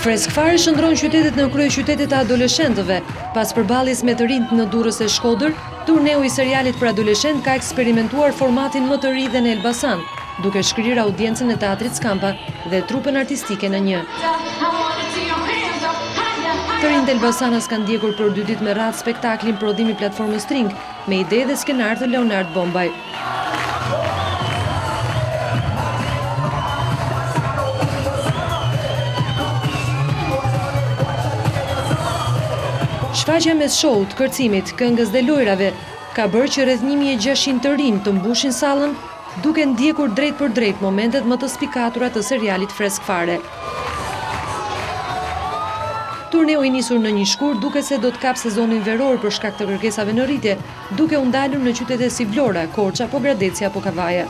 Freskëfare shndron qytetet në krye qytetet e adoleshentëve. Pas përballjes me të rinjt në Durrës e Shkodër, turneu i serialit për adoleshent ka eksperimentuar formatin më të ri dhe në Elbasan, duke shkrirë audiencën e teatrit Skampa dhe trupën artistike në një. Të rinjt Elbasanas kanë ndjekur për 2 ditë me radhë spektaklin Prodhimi platformës String, me ide dhe skenar të Leonard Bombaj. Shfaqja mes shout, kërcimit, këngës dhe lojrave ka bërë që rreth 1600 të rinj të mbushin sallën, duke ndjekur drejt për drejt momentet më të spikatura të serialit Freskëfare. Turneu i nisur në një shkur duke se do të kap sezonin veror për shkak të kërkesave në rritje, duke u ndalur në qytete si Vlora, Korça, apo Gradecia apo Kavaja.